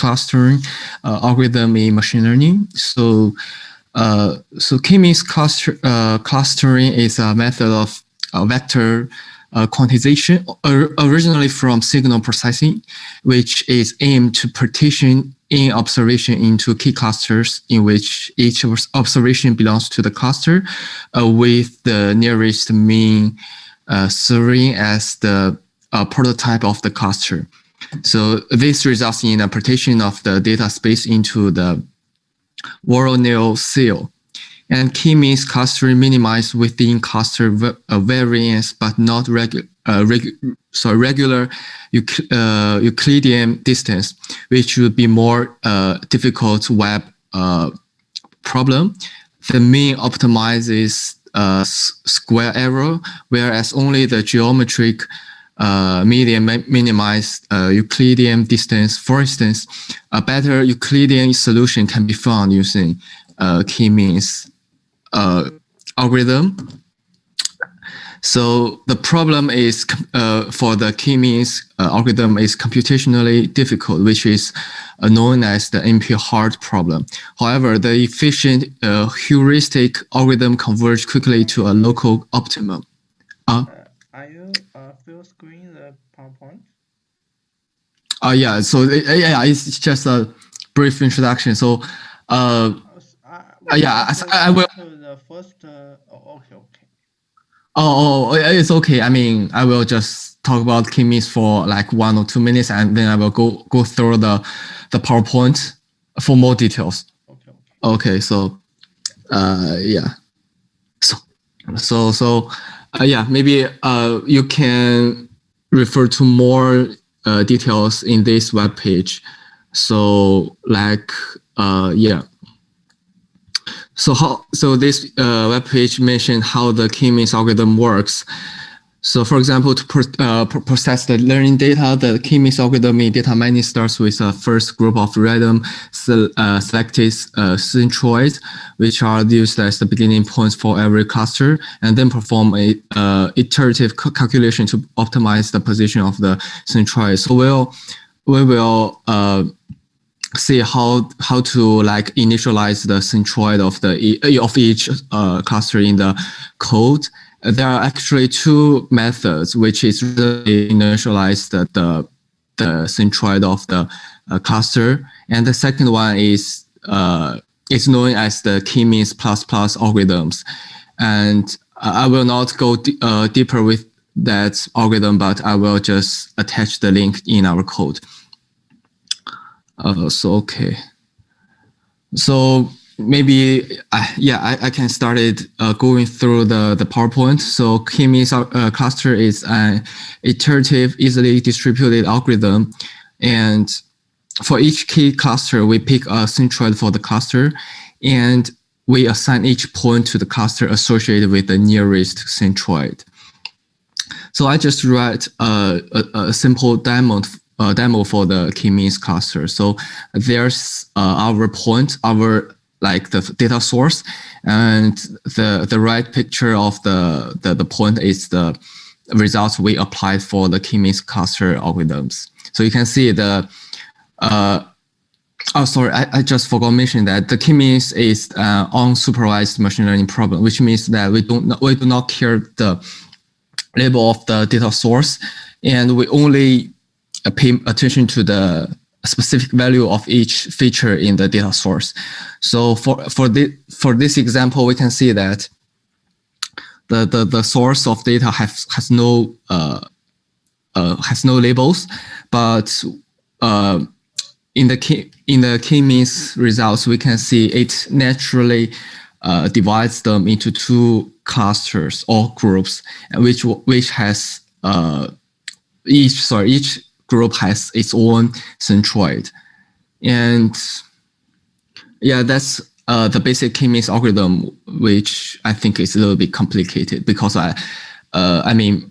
clustering algorithm in machine learning. So K-means clustering is a method of vector quantization, originally from signal processing, which is aimed to partition in observation into key clusters in which each observation belongs to the cluster, with the nearest mean serving as the prototype of the cluster. So this results in a partition of the data space into the Voronoi seal. And K-means clustering minimize within cluster variance, but not regular Euclidean distance, which would be more difficult web problem. The mean optimizes square error, whereas only the geometric median minimize Euclidean distance. For instance, a better Euclidean solution can be found using K-means algorithm. So the problem is for the K-means algorithm is computationally difficult, which is known as the NP-hard problem. However, the efficient heuristic algorithm converge quickly to a local optimum. Are you full screen the PowerPoint? Yeah. So it's just a brief introduction. So yeah, I will. The first. Okay. Oh, it's okay. I mean, I will just talk about K-means for like 1 or 2 minutes, and then I will go through the PowerPoint for more details. Okay. So, yeah. So, yeah. Maybe you can refer to more details in this web page. So, like, yeah. So this web page mentioned how the K-means algorithm works. So for example, to process the learning data, the K-means algorithm in data mining starts with a first group of random selected centroids, which are used as the beginning points for every cluster, and then perform a iterative calculation to optimize the position of the centroid. So we will see how to like initialize the centroid of each cluster in the code. There are actually 2 methods which is really initialize the centroid of the cluster, and the second one is known as the K-means plus algorithms. And I will not go deeper with that algorithm, but I will just attach the link in our code. So okay. So maybe I can start it going through the PowerPoint. So K-means cluster is an iterative, easily distributed algorithm, and for each key cluster, we pick a centroid for the cluster, and we assign each point to the cluster associated with the nearest centroid. So I just write a simple demo for the K-means cluster. So there's our point, like the data source, and the right picture of the point is the results we applied for the K-means cluster algorithms. So you can see the oh, sorry, I just forgot to mention that the K-means is unsupervised machine learning problem, which means that we do not care the label of the data source, and we only pay attention to the specific value of each feature in the data source. So for this example, we can see that the source of data has no labels, but in the K-means results, we can see it naturally divides them into 2 clusters or groups, which has each group has its own centroid. And yeah, that's the basic K-means algorithm, which I think is a little bit complicated because I mean,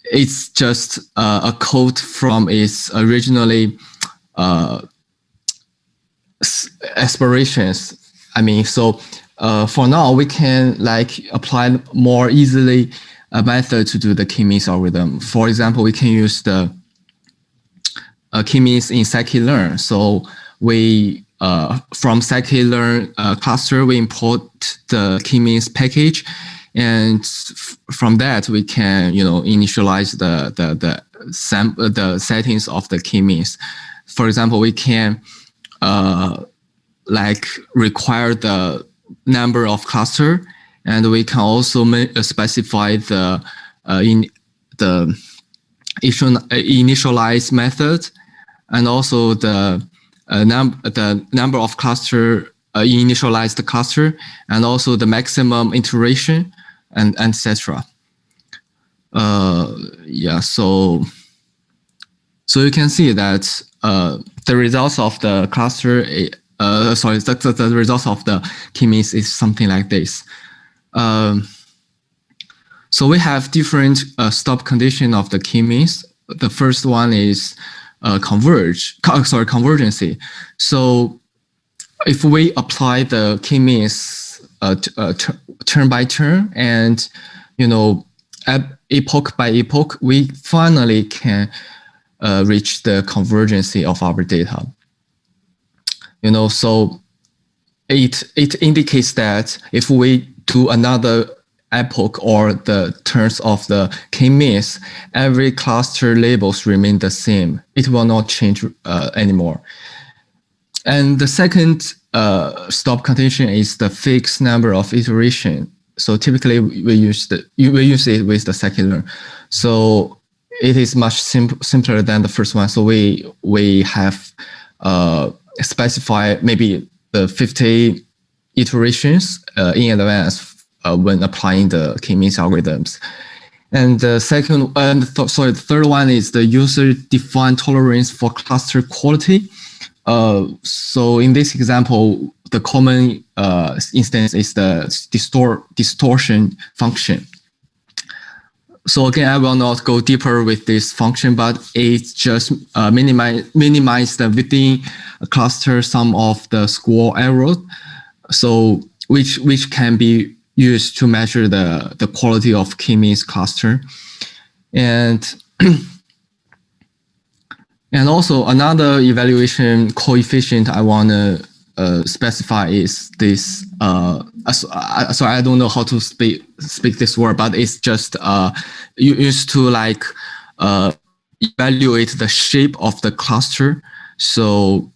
it's just a code from its originally aspirations. I mean, so for now we can like apply more easily a method to do the K-means algorithm. For example, we can use the Kmeans in scikit-learn. So we from scikit-learn cluster we import the Kmeans package, and from that we can initialize the settings of the Kmeans. For example, we can like require the number of cluster, and we can also specify the initialize method, and also the number of cluster initialized cluster, and also the maximum iteration, and etc. Yeah, so you can see that the results of the cluster, the results of the Kmeans is something like this. So we have different stop condition of the Kmeans. The first one is convergency. So if we apply the Kmeans turn by turn, and epoch by epoch, we finally can reach the convergency of our data. So it indicates that if we do another epoch or the turns of the Kmeans, every cluster labels remain the same. It will not change anymore. And the second stop condition is the fixed number of iteration. So typically we use it with the scikit-learn. So it is much simpler than the first one. So we have specify maybe the 50 iterations in advance when applying the Kmeans algorithms. And the third one is the user-defined tolerance for cluster quality. So in this example, the common instance is the distortion function. So again, I will not go deeper with this function, but it just minimize the within a cluster sum of the score error. So which can be used to measure the quality of Kmeans cluster. And also another evaluation coefficient I want to specify is this. So I don't know how to speak this word, but it's just used to like evaluate the shape of the cluster. So,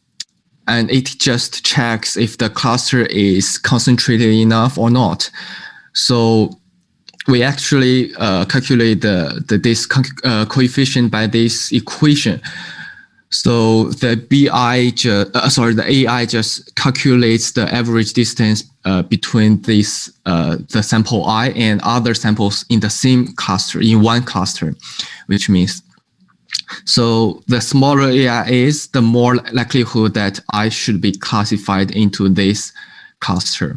and it just checks if the cluster is concentrated enough or not. So we actually calculate this coefficient by this equation. So the AI just calculates the average distance between this the sample I and other samples in the same cluster, in one cluster, which means, so the smaller AI is, the more likelihood that I should be classified into this cluster.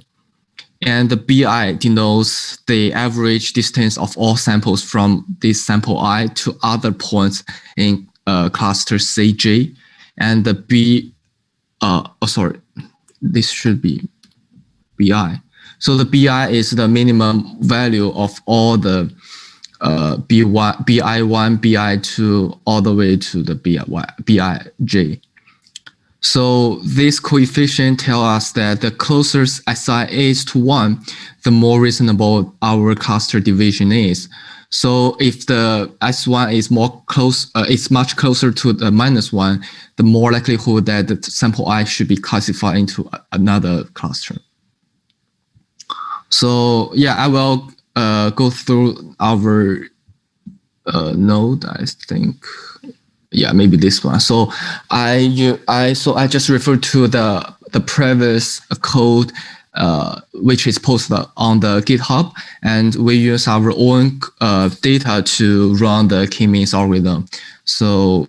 And the BI denotes the average distance of all samples from this sample I to other points in cluster CJ, and the this should be BI. So the BI is the minimum value of all the BI1, BI2, all the way to the BIJ. So this coefficient tells us that the closer SI is to 1, the more reasonable our cluster division is. So if the S1 is it's much closer to the -1, the more likelihood that the sample I should be classified into another cluster. So yeah, I will go through our node, I think. Yeah, maybe this one. So I just referred to the previous code which is posted on the GitHub, and we use our own data to run the Kmeans algorithm. So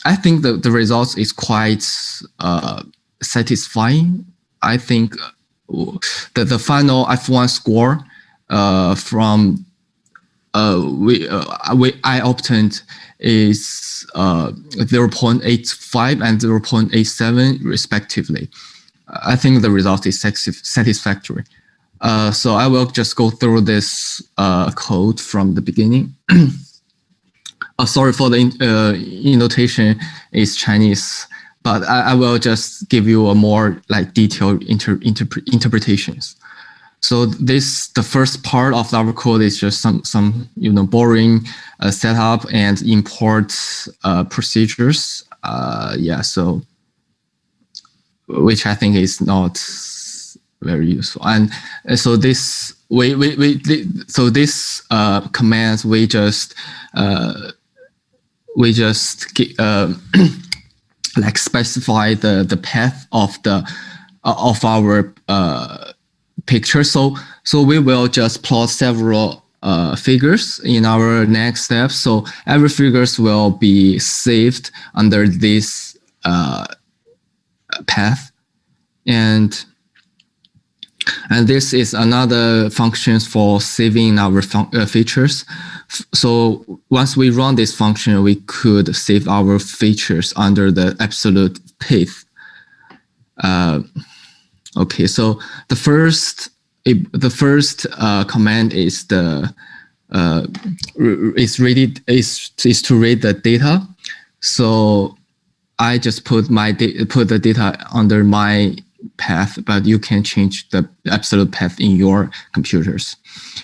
I think the results is quite satisfying. I think that the final F1 score from I obtained is 0.85 and 0.87 respectively. I think the result is satisfactory. So I will just go through this code from the beginning. Sorry for the innotation is Chinese, but I will just give you a more like detailed interpretations. So the first part of our code is just some boring setup and import procedures. So which I think is not very useful. And so this commands we just like specify the path of our picture. So we will just plot several figures in our next step. So every figures will be saved under this path, and this is another function for saving our features. So once we run this function, we could save our features under the absolute path. Okay, so the first command is is to read the data. So I just put the data under my path, but you can change the absolute path in your computers.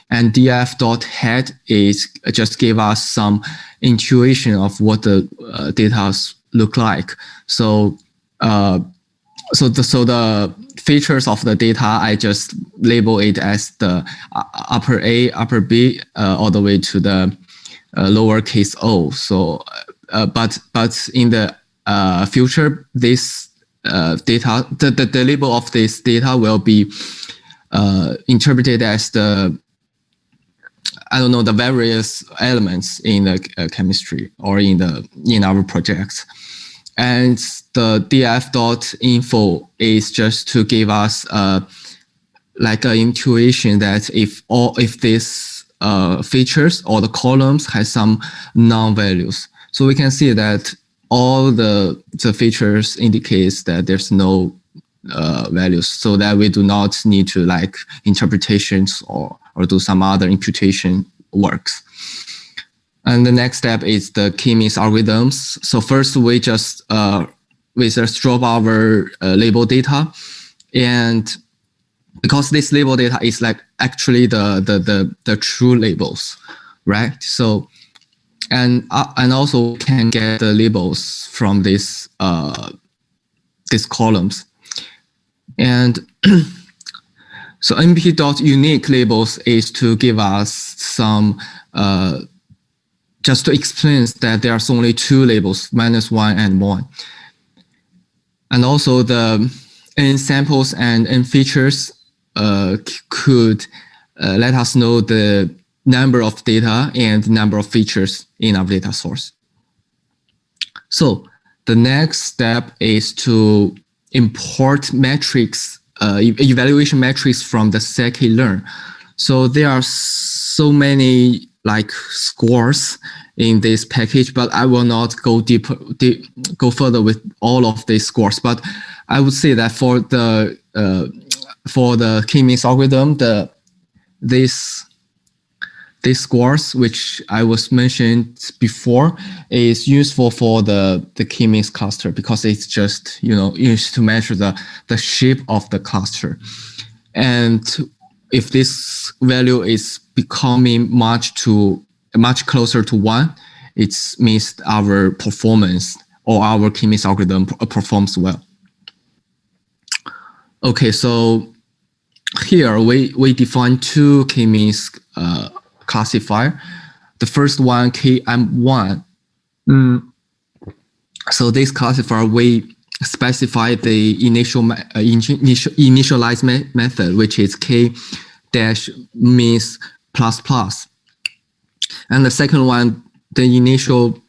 And df.head is just give us some intuition of what the data look like. So the features of the data, I just label it as the upper A, upper B, all the way to the lowercase o. So, but in the future, this data, the label of this data will be interpreted as the various elements in the chemistry or in our projects. And the df.info is just to give us like an intuition that if this features or the columns has some non-values. So we can see that all the features indicates that there's no values, so that we do not need to like interpretations or do some other imputation works. And the next step is the Kmeans algorithms. So first we just drop our label data, and because this label data is like actually the true labels, right? So and also can get the labels from these columns. And so np.unique labels is to give us some just to explain that there's only two labels, -1 and 1. And also the n samples and n features could let us know the number of data and number of features in our data source. So the next step is to import metrics, evaluation metrics from the scikit-learn. So there are so many like scores in this package, but I will not go go further with all of these scores. But I would say that for the Kmeans algorithm, these scores, which I was mentioned before, is useful for the Kmeans cluster because it's just used to measure the shape of the cluster. And if this value is becoming much closer to 1, it means our performance or our Kmeans algorithm performs well. Okay, so here we define two Kmeans classifier. The first one, KM1. So this classifier, we specify the initialize method, which is k-means ++. And the second one, the initial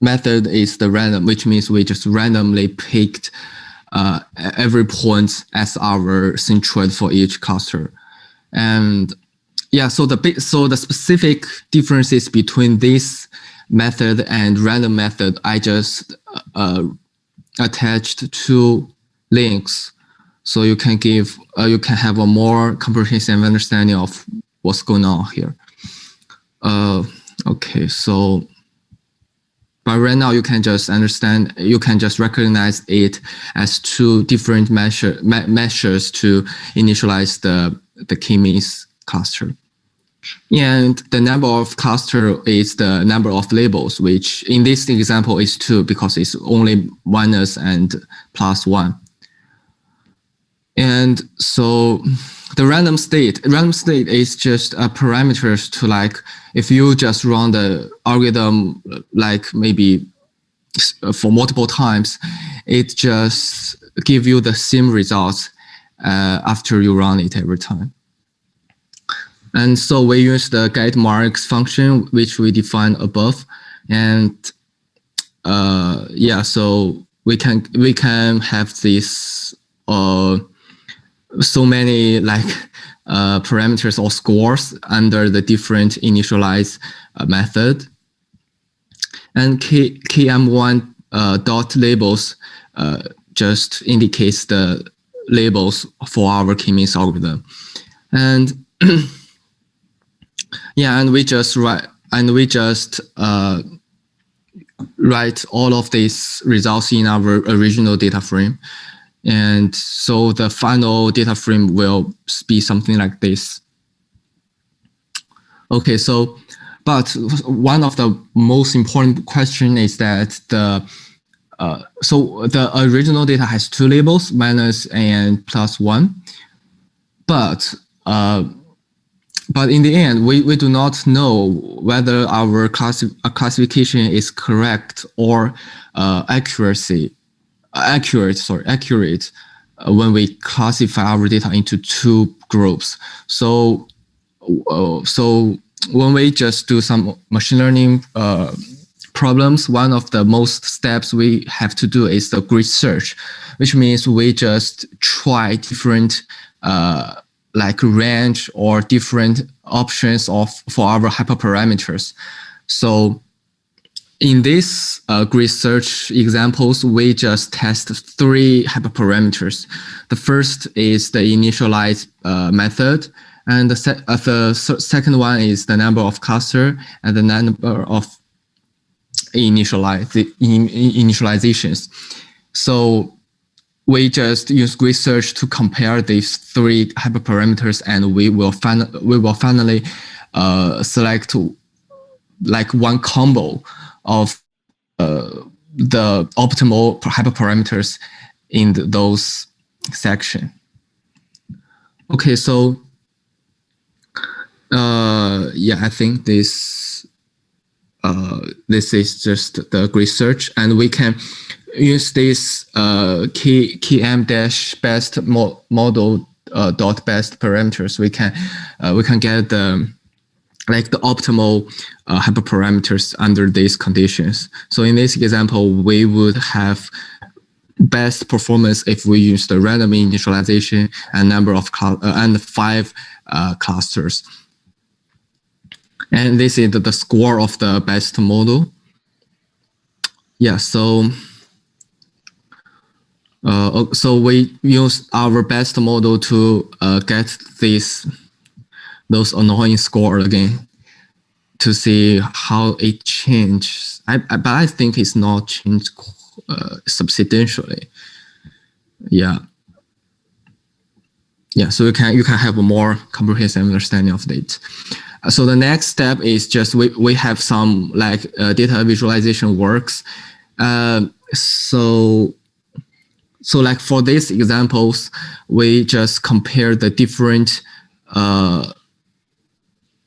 method is the random, which means we just randomly picked every point as our centroid for each cluster. And yeah, so the specific differences between this method and random method, I just attached two links, so you can have a more comprehensive understanding of what's going on here. Okay, so but right now you can just understand, you can just recognize it as two different measures to initialize the Kmeans cluster. And the number of cluster is the number of labels, which in this example is 2 because it's only minus and plus 1. And so the random state is just a parameters to, like, if you just run the algorithm like maybe for multiple times, it just give you the same results after you run it every time. And so we use the getMarks function, which we defined above. And yeah, so we can have this so many like parameters or scores under the different initialize method. And km1 dot labels just indicates the labels for our Kmeans algorithm. And yeah, and we just write all of these results in our original data frame. And so the final data frame will be something like this. Okay, so, but one of the most important question is that so the original data has 2 labels, minus and plus 1. But in the end, we do not know whether our classification is correct or accurate when we classify our data into 2 groups. So when we just do some machine learning problems, one of the most steps we have to do is the grid search, which means we just try different like range or different options for our hyperparameters. So in this grid search examples, we just test 3 hyperparameters. The first is the initialize method, and the second one is the number of cluster and the number of initializations. So we just use grid search to compare these 3 hyperparameters, and we will finally select like one combo of the optimal hyperparameters in those section. Okay, so yeah, I think this is just the grid search, and we can use this km-best model dot best parameters. We can get the optimal hyperparameters under these conditions. So in this example, we would have best performance if we use the random initialization and number of and 5 clusters. And this is the score of the best model. Yeah, so so we use our best model to get those annoying score again to see how it changes. But I think it's not changed substantially. Yeah. Yeah, so you can have a more comprehensive understanding of it. So the next step is just we have some like data visualization works. So like for these examples, we just compare the different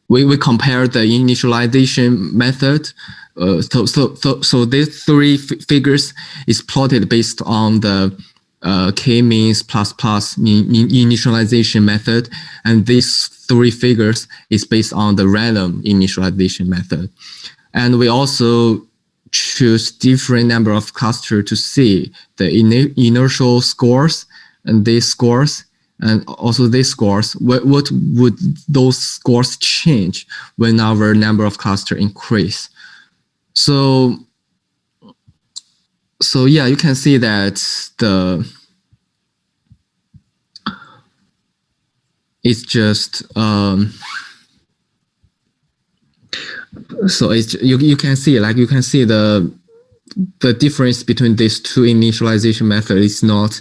we compare the initialization method. So these 3 figures is plotted based on the Kmeans plus initialization method, and these 3 figures is based on the random initialization method. And we also choose different number of cluster to see the inertial scores and these scores, and also these scores. What would those scores change when our number of cluster increase? So yeah, you can see that it's just So it's you can see the difference between these two initialization methods is not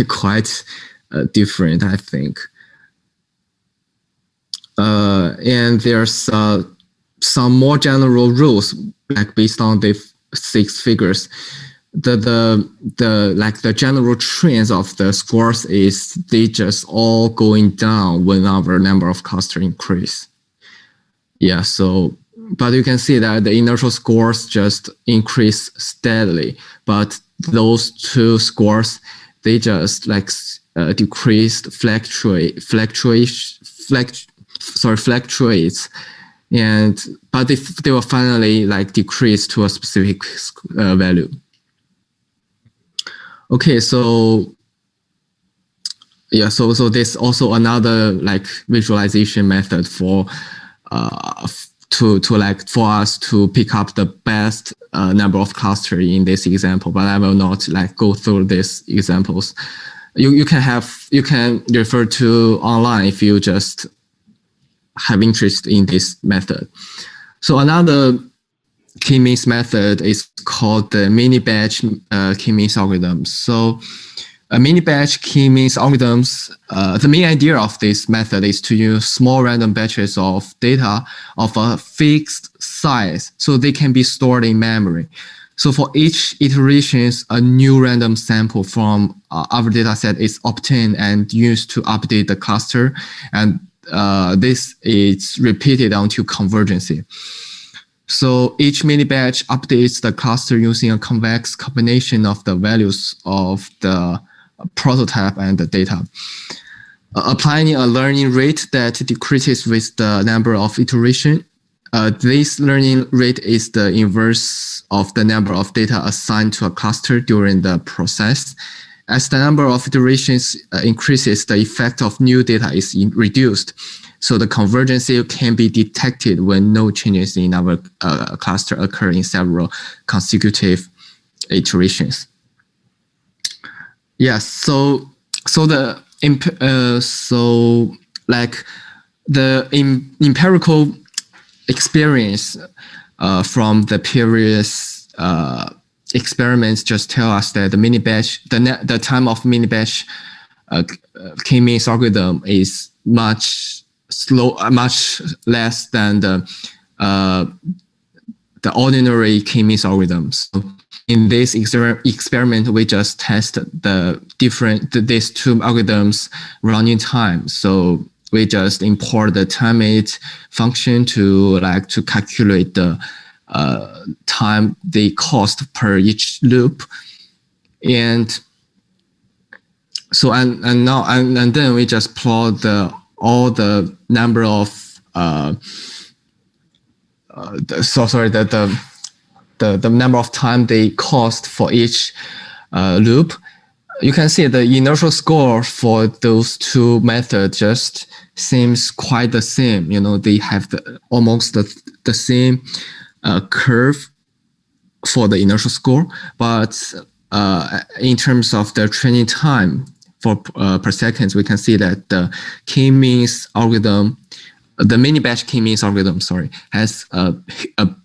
quite different, I think. And there's some more general rules, like based on the 6 figures. The general trends of the scores is they just all going down whenever number of cluster increase. Yeah, so but you can see that the inertial scores just increase steadily, but those two scores they just like decreased fluctuates, and but they will finally like decrease to a specific value. Okay, so yeah, so there's also another like visualization method for to like for us to pick up the best number of cluster in this example, but I will not like go through these examples. You can refer to online if you just have interest in this method. So another Kmeans method is called the mini batch Kmeans algorithm. So a mini batch Kmeans algorithms, the main idea of this method is to use small random batches of data of a fixed size so they can be stored in memory. So for each iterations, a new random sample from our data set is obtained and used to update the cluster. And this is repeated until convergency. So each mini batch updates the cluster using a convex combination of the values of the prototype and the data. Applying a learning rate that decreases with the number of iteration. This learning rate is the inverse of the number of data assigned to a cluster during the process. As the number of iterations increases, the effect of new data is reduced. So the convergency can be detected when no changes in our cluster occur in several consecutive iterations. Yes, so the empirical experience from the previous experiments just tell us that the mini batch, the time of mini batch Kmeans algorithm is much less than the ordinary Kmeans algorithm. So in this experiment, we just test these two algorithms running time. So we just import the timemate function to calculate the time they cost per each loop, and so and then we just plot all the number of the number of time they cost for each loop. You can see the inertial score for those two methods just seems quite the same. You know, they have almost the same curve for the inertial score, but in terms of the training time for per second, we can see that the Kmeans algorithm, the mini batch Kmeans algorithm, has a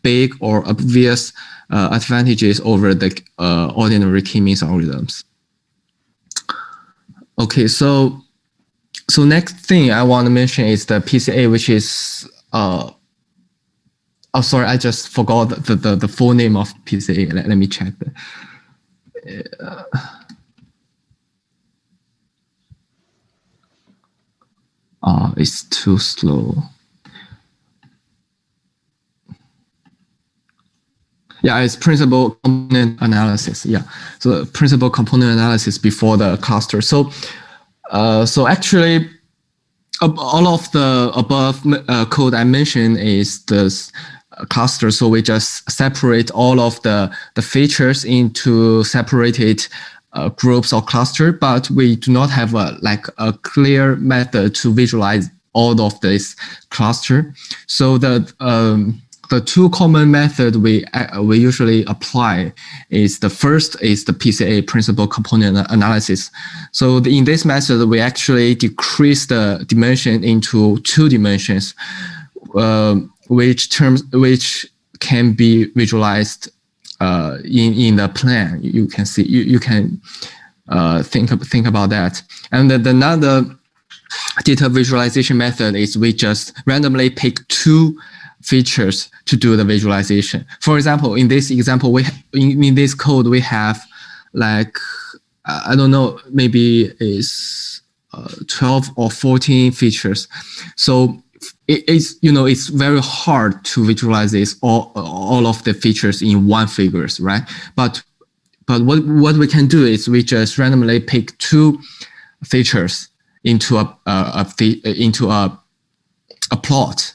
big or obvious advantages over the ordinary Kmeans algorithms. Okay, so next thing I want to mention is the PCA, which is oh sorry, I just forgot the full name of PCA. Let me check. It's too slow. Yeah, it's principal component analysis. Yeah, so principal component analysis before the cluster. So actually, all of the above code I mentioned is this cluster. So we just separate all of the features into separated groups or cluster, but we do not have a clear method to visualize all of this cluster. So the two common methods we usually apply is the first is the PCA, principal component analysis. So in this method, we actually decrease the dimension into 2 dimensions. which can be visualized in the plan. You can see, you can think about that. And another data visualization method is we just randomly pick two features to do the visualization. For example, in this example, in this code we have like I don't know, maybe is 12 or 14 features. So it's very hard to visualize this all of the features in one figures, right? But what we can do is we just randomly pick two features into a plot,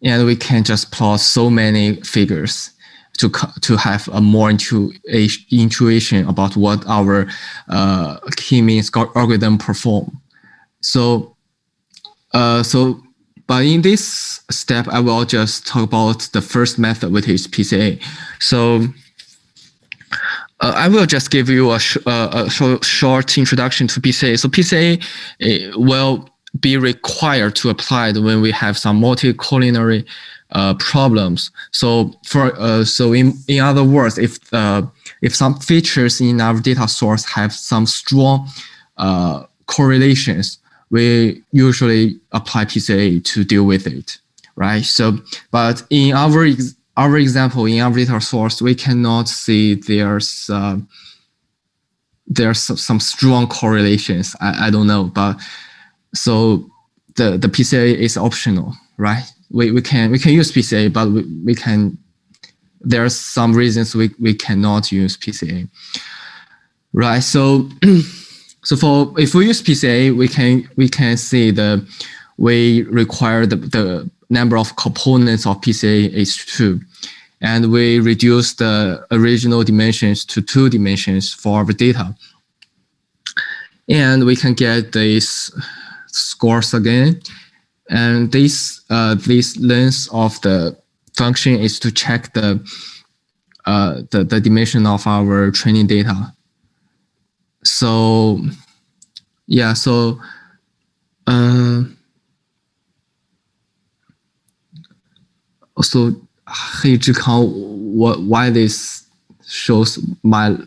and we can just plot so many figures to have a more intuition about what our Kmeans algorithm perform. So but in this step, I will just talk about the first method, which is PCA. So I will just give you a short introduction to PCA. So PCA will be required to apply when we have some multi-collinear problems. So in other words, if some features in our data source have some strong correlations, we usually apply PCA to deal with it, right? So, but in our example, in our data source, we cannot see there's some strong correlations. I don't know, but so the PCA is optional, right? We can use PCA, but we can. There are some reasons we cannot use PCA, right? So if we use PCA, we can see we require the number of components of PCA is 2, and we reduce the original dimensions to 2 dimensions for our data, and we can get these scores again. And this length of the function is to check the dimension of our training data. So yeah, so also Hey Zhikang, why this shows my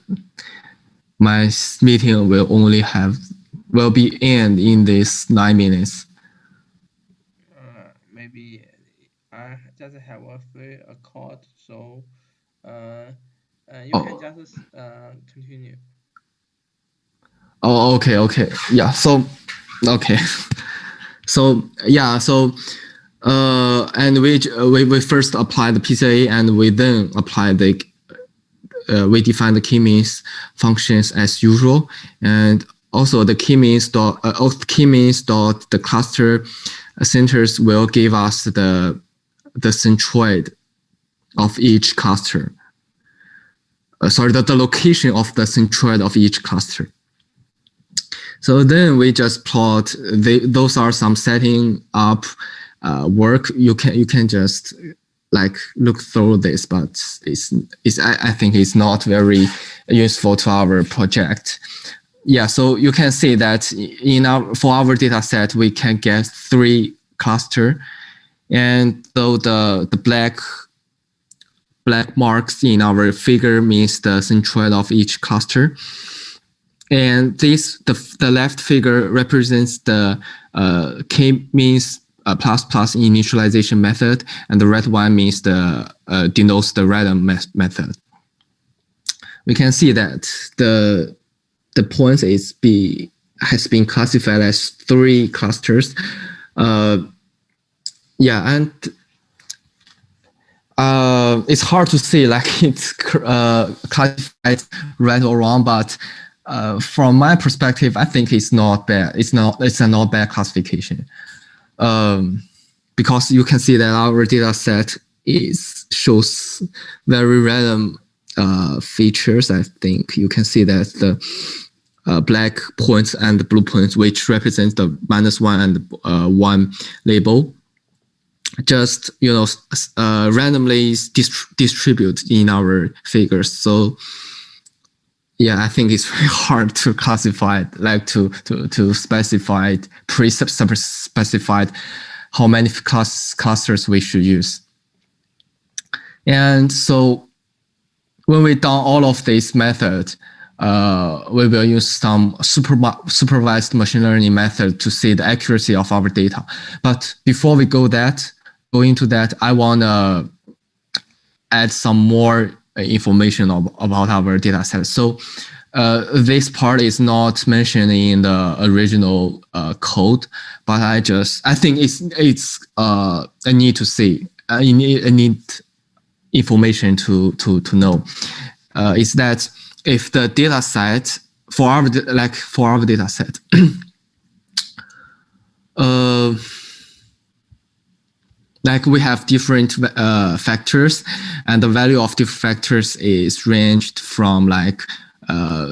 meeting will be end in this 9 minutes. Maybe I just have a call, so you can just continue. Oh, okay. Yeah, so okay. So yeah, so and we first apply the PCA, and we then apply we define the Kmeans functions as usual, and also the Kmeans dot the cluster centers will give us the centroid of each cluster. The location of the centroid of each cluster. So then we just plot those are some setting up work. You can just like look through this, but I think it's not very useful to our project. Yeah, so you can see that for our data set, we can get 3 cluster, and so the black marks in our figure means the centroid of each cluster, and the left figure represents the Kmeans plus initialization method, and the red one means denotes the random method. We can see that the points has been classified as 3 clusters. Yeah, and it's hard to say like it's classified right or wrong, but from my perspective, I think it's not bad. It's a not bad classification, because you can see that our data set shows very random features. I think you can see that the black points and the blue points, which represents the -1 and 1 label, just randomly distribute in our figures. So yeah, I think it's very hard to classify it, like to specify pre-specified how many clusters we should use. And so when we done all of this method, we will use some supervised machine learning method to see the accuracy of our data. But before we go into that, I want to add some more information about our data set. So this part is not mentioned in the original code, but I think it's a need to see. I need information to know. Is that if the data set for our data set, like we have different factors, and the value of different factors is ranged from like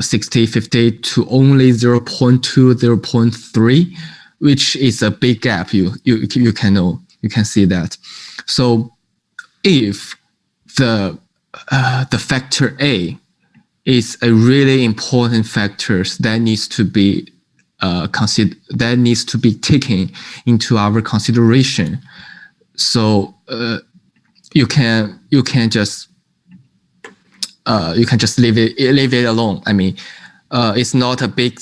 60, 50 to only 0.2, 0.3, which is a big gap. You can see that. So if the factor A is a really important factor that needs to be taken into our consideration. So you can just leave it alone. I mean, it's not a big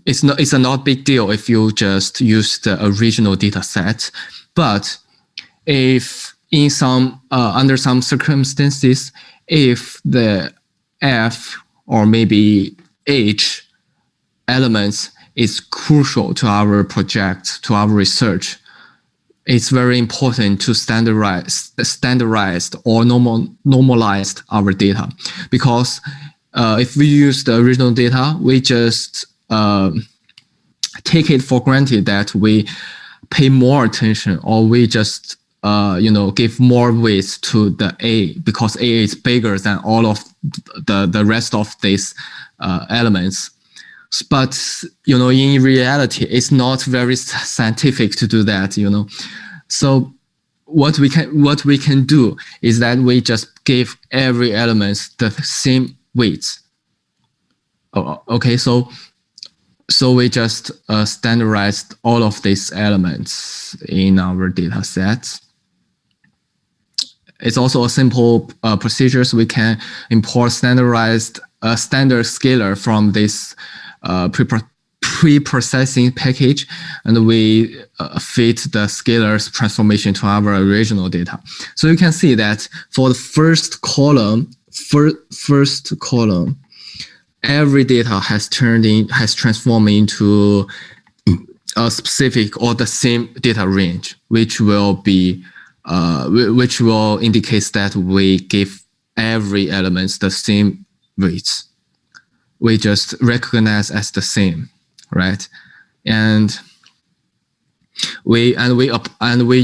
it's a not big deal if you just use the original data set. But if in some under some circumstances, if the F or maybe H elements is crucial to our project, to our research, it's very important to standardized or normalized our data, because if we use the original data, we just take it for granted that we pay more attention, or we just give more weight to the A because A is bigger than all of the rest of these elements. But in reality, it's not very scientific to do that. So what we can do is that we just give every element the same weights. Okay, so we just standardized all of these elements in our data sets. It's also a simple procedures. We can import standardized standard scalar from this pre-processing package, and we fit the scalar transformation to our original data. So you can see that for the first column, every data has transformed into a specific or the same data range, which will indicate that we give every element the same weights. We just recognize as the same, right? And we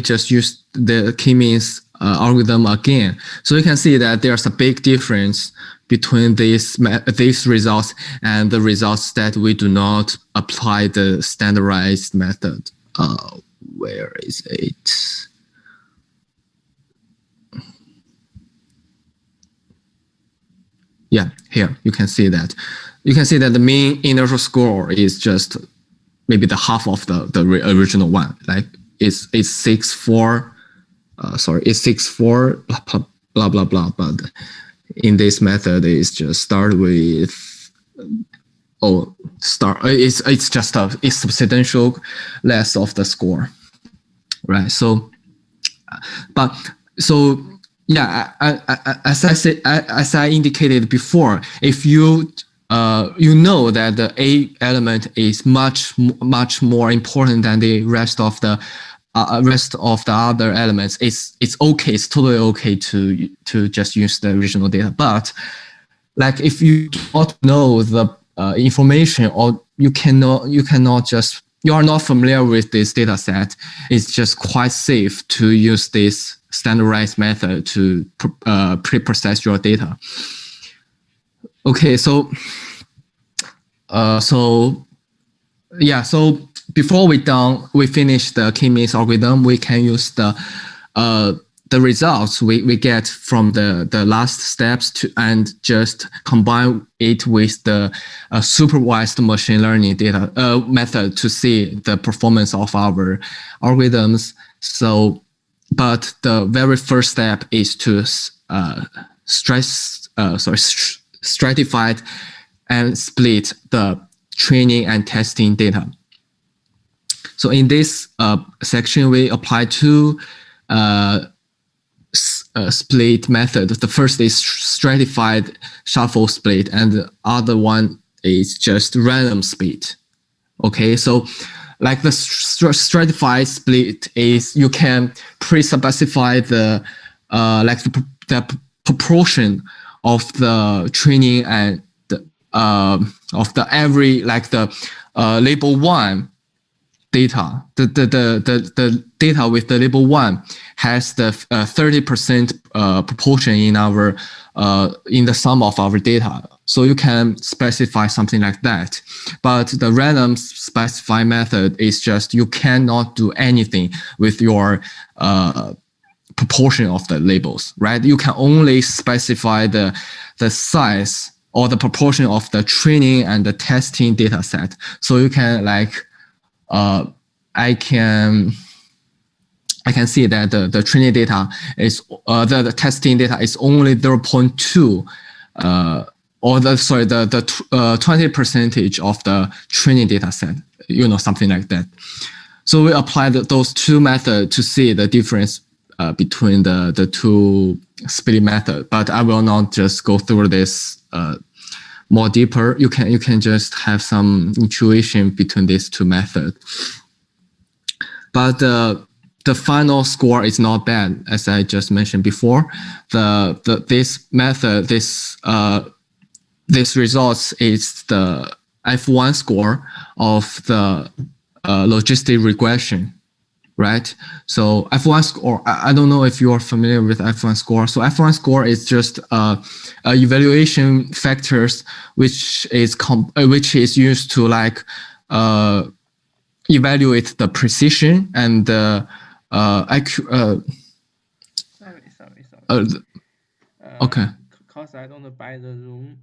just use the Kmeans algorithm again. So you can see that there's a big difference between these results and the results that we do not apply the standardized method. Where is it? Yeah, here you can see that. You can see that the mean inertial score is just maybe the half of the original one. Like it's 6.4. It's 6.4. Blah blah blah. But in this method, it's just start with It's just it's substantial less of the score, right? So, yeah, as I indicated before, if you that the A element is much more important than the rest of the other elements, it's okay. It's totally okay to just use the original data. But like if you don't know the information, or you are not familiar with this data set, it's just quite safe to use this standardized method to pre-process your data. Okay, so before we finish the Kmeans algorithm, we can use the results we get from the last steps and just combine it with the supervised machine learning data method to see the performance of our algorithms. So, but the very first step is to stratify and split the training and testing data. So in this section, we apply two split methods. The first is stratified shuffle split, and the other one is just random split. Okay, so like the stratified split is you can pre-specify the the proportion of the training and of the every like the label one data. The data with the label one has the 30% proportion in our in the sum of our data. So you can specify something like that. But the random specify method is just you cannot do anything with your proportion of the labels, right? You can only specify the size or the proportion of the training and the testing data set. So you can like I can see that the training data is the testing data is only 0.2 or the 20% of the training data set, something like that. So we applied those two methods to see the difference between the two split method, but I will not just go through this more deeper. You can just have some intuition between these two methods. But the final score is not bad, as I just mentioned before. This method, this results is the F1 score of the logistic regression, right? So F1 score, I don't know if you are familiar with F1 score. So F1 score is just evaluation factors which is used to like evaluate the precision and the Sorry. Okay. Because I don't buy the room.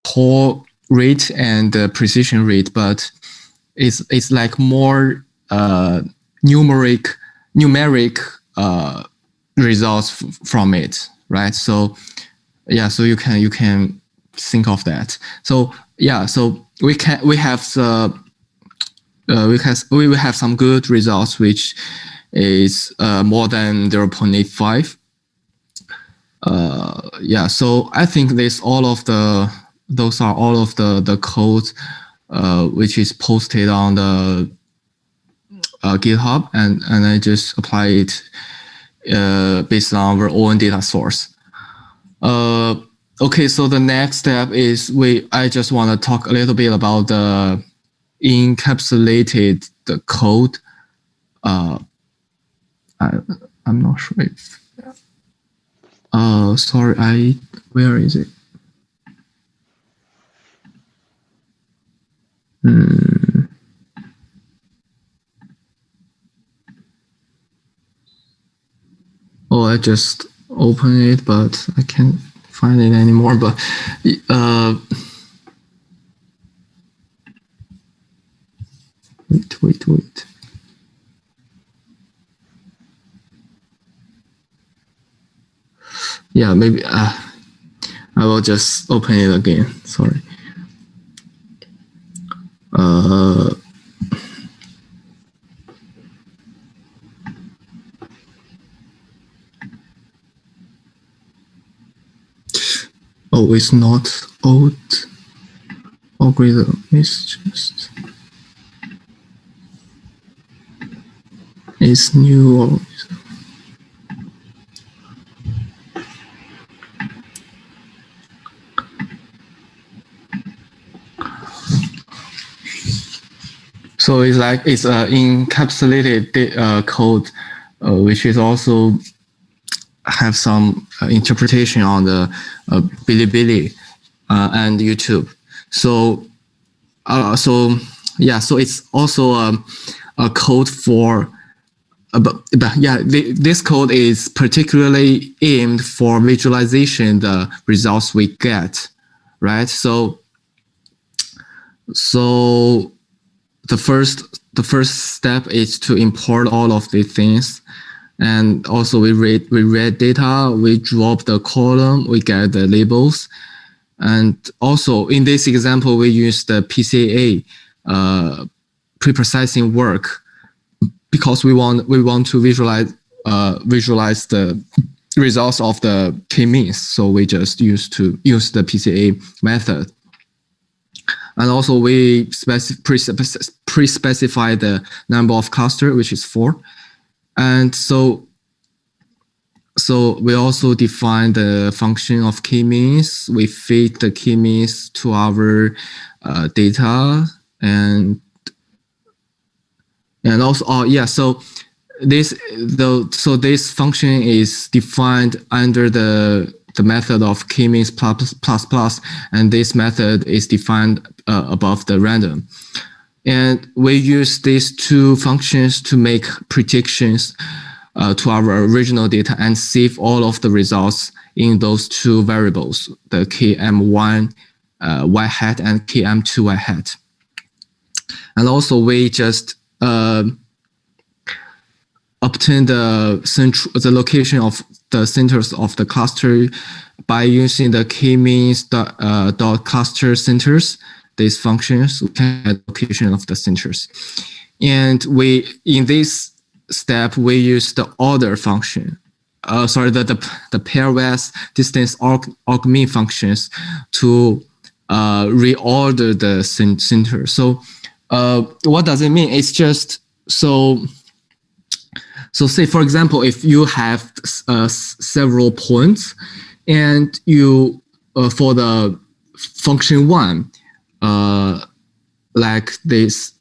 Core rate and precision rate, but it's like more numeric results from it, right? So yeah, so you can think of that. So yeah, so we have we will have some good results, which is more than 0.85. Yeah, so I think those are all of the code which is posted on the GitHub, and I just apply it based on our own data source. Okay, so the next step is I just want to talk a little bit about the encapsulated the code. I'm not sure if. Sorry, where is it? Oh, I just opened it, but I can't find it anymore. But wait. Yeah, maybe I will just open it again. Sorry. Oh, it's not old algorithm. It's new. So it's like it's encapsulated code, which is also have some interpretation on the Bilibili and YouTube. So so it's also a code for. But yeah, this code is particularly aimed for visualization the results we get, right? So the first step is to import all of these things, and also we read data, we drop the column, we get the labels, and also in this example we use the PCA pre-processing work because we want to visualize the results of the Kmeans. So we just use the PCA method. And also we pre-specify the number of cluster, which is 4. And so we also define the function of Kmeans. We feed the Kmeans to our data, and also so this function is defined under the method of Kmeans plus, and this method is defined above the random. And we use these two functions to make predictions to our original data and save all of the results in those two variables, the km1 y hat and km2 y hat. And also we just obtain the location of the centers of the cluster by using the Kmeans dot cluster centers. These functions, we can get location of the centers. And in this step we use the order function. The pairwise distance augment functions to reorder the center. So what does it mean? It's just so say, for example, if you have several points and you for the function 1 like this,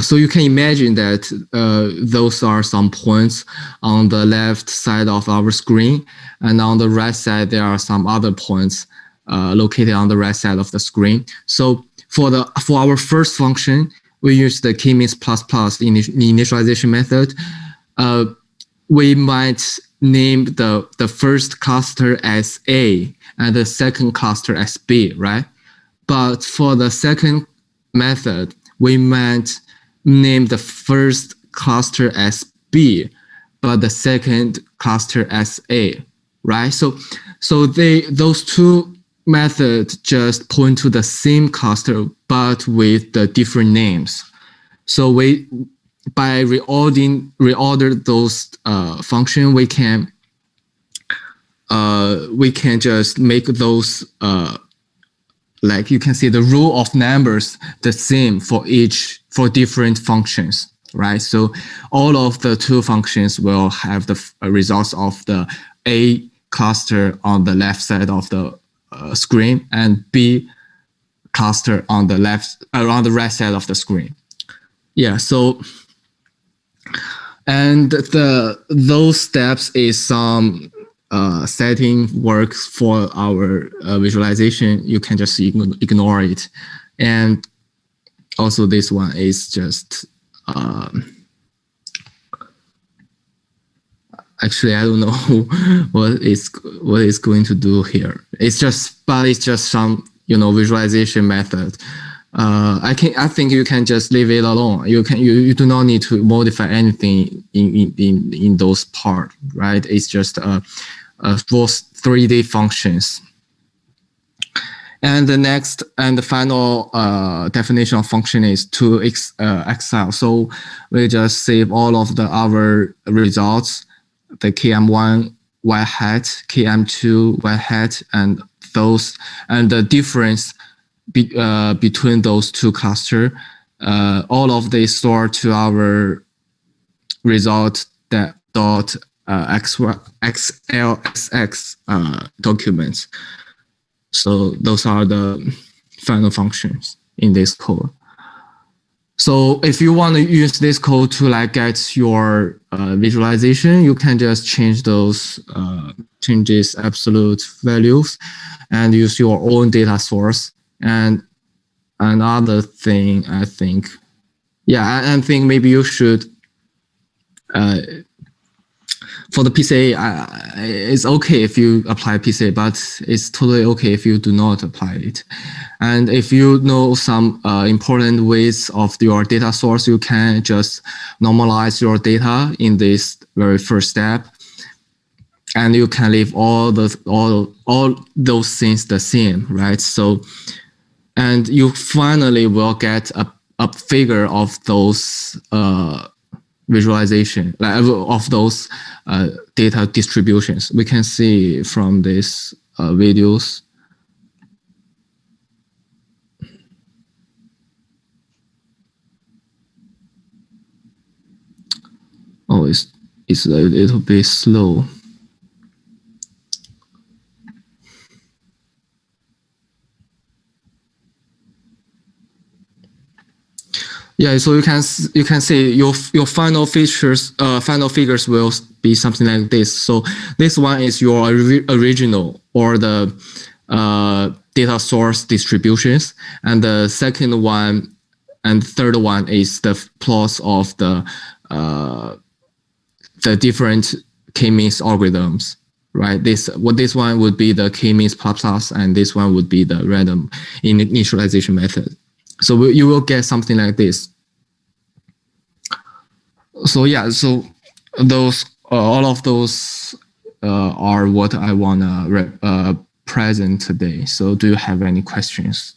so you can imagine that those are some points on the left side of our screen, and on the right side there are some other points located on the right side of the screen. So for our first function, we use the Kmeans plus initialization method. We might name the first cluster as A and the second cluster as B, right? But for the second method, we might name the first cluster as B, but the second cluster as A, right? So those two methods just point to the same cluster, but with the different names. So by reorder those function, we can just make those like you can see the rule of numbers the same for different functions, right? So all of the two functions will have the results of the A cluster on the left side of the screen and B cluster on the right side of the screen. Yeah, so and those steps is some setting works for our visualization. You can just ignore it. And also this one is just actually I don't know what is going to do here. It's just some visualization method. I think you can just leave it alone. You do not need to modify anything in those part, right? It's just those 3D functions. And the next and the final definition of function is to exile. So we just save all of our results, the km1 y hat, km2 y hat, and the difference between those two clusters. All of they store to our result dot xlsx documents. So those are the final functions in this code. So if you want to use this code to like get your visualization, you can just change those changes absolute values and use your own data source. And another thing, I think, I think maybe you should for the PCA, it's okay if you apply PCA, but it's totally okay if you do not apply it. And if you know some important ways of your data source, you can just normalize your data in this very first step, and you can leave all those things the same, right? So, and you finally will get a figure of those visualization, like of those data distributions. We can see from these videos. Oh, it's a little bit slow. Yeah, so you can see your final features, final figures will be something like this. So this one is your original or the data source distributions, and the second one and third one is the plots of the different K-means algorithms, right? This one would be the K-means plus, and this one would be the random initialization method. So you will get something like this. So yeah, so those all of those are what I wanna present today. So do you have any questions?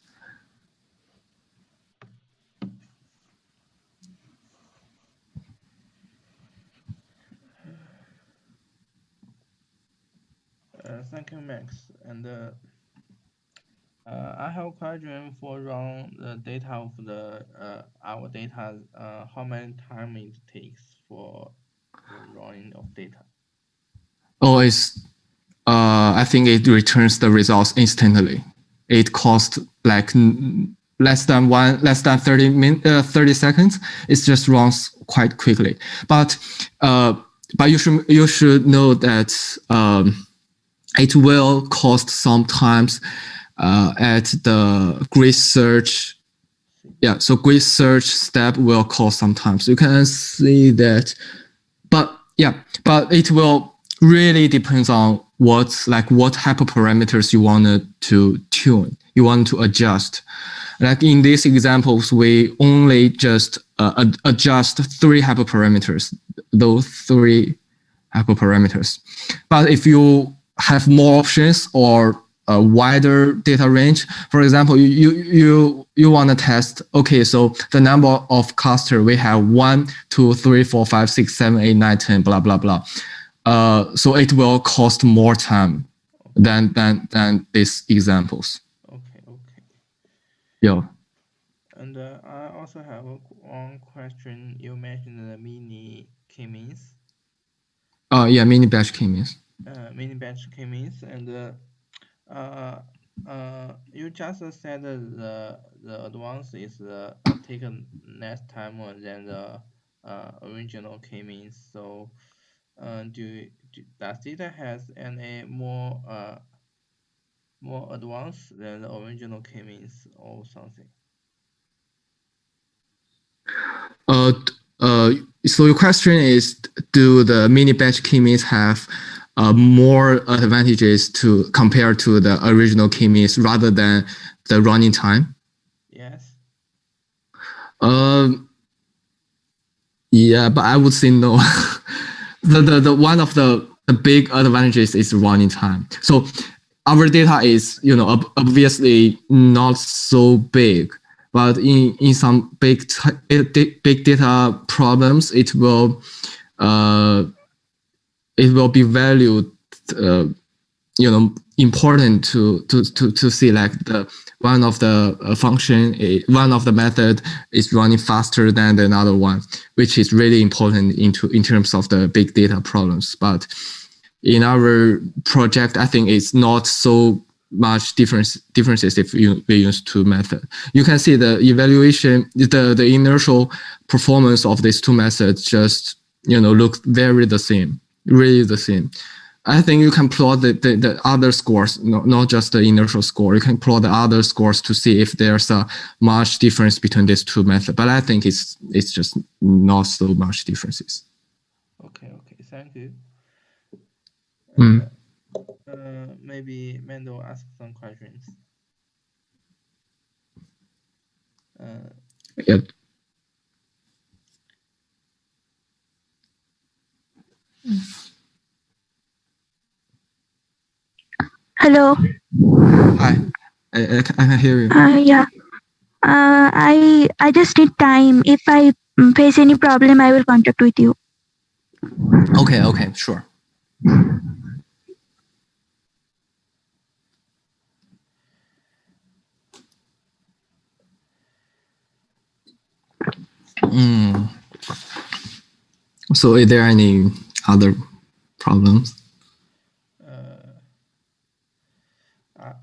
Thank you, Max. And I have a question for run the data of the our data. How many time it takes for the running of data? Oh, I think it returns the results instantly. It costs like less than 30 seconds. It just runs quite quickly. But you should know that it will cost sometimes at the grid search. Yeah, so grid search step will cost sometimes. You can see that, but it will really depends on what hyperparameters you wanted to tune, you want to adjust. Like in these examples, we only just adjust 3 hyperparameters, those 3 hyperparameters. But if you have more options or a wider data range, for example, you want to test, okay, so the number of cluster we have 1, 2, 3, 4, 5, 6, 7, 8, 9, 10, blah, blah, blah. So it will cost more time than these examples. Okay. Yeah. And I also have one question. You mentioned the mini Kmeans. Yeah, mini batch Kmeans. Mini batch Kmeans, and you just said the advance is taken less time than the original Kmeans. So, does it has any more advanced than the original Kmeans or something? So your question is, do the mini batch Kmeans have more advantages to compare to the original Kmeans rather than the running time? Yes. Yeah, but I would say no. the one of the big advantages is running time. So our data is, obviously not so big, but in some big data problems, it will be valued, important to see like the one of the one of the method is running faster than another one, which is really important in terms of the big data problems. But in our project, I think it's not so much differences if we use two methods. You can see the evaluation, the inertial performance of these two methods just look very the same, really the same. I think you can plot the other scores, not just the inertial score. You can plot the other scores to see if there's a much difference between these two methods. But I think it's just not so much differences. Okay, thank you. Maybe Mendel ask some questions. Yep. Hello. Hi, I can hear you. Yeah. I just need time. If I face any problem, I will contact with you. Okay, sure. So is there any other problems?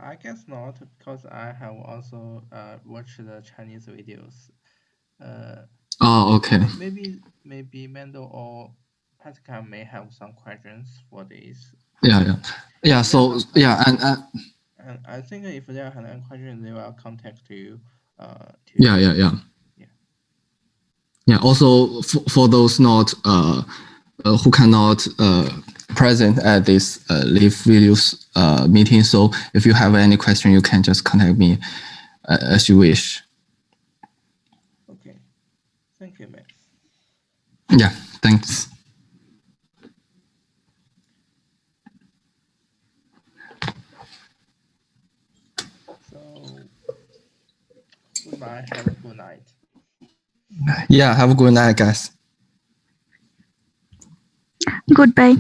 I guess not, because I have also watched the Chinese videos. Okay. Maybe Mendel or Pascal may have some questions for this. Yeah. So yeah, and I think if they have any questions, they will contact you. Yeah. Also, for those not who cannot present at this live videos meeting, so if you have any question, you can just contact me as you wish. Okay. Thank you, Max. Yeah. Thanks. So goodbye. Have a good night. Yeah. Have a good night, guys. Goodbye.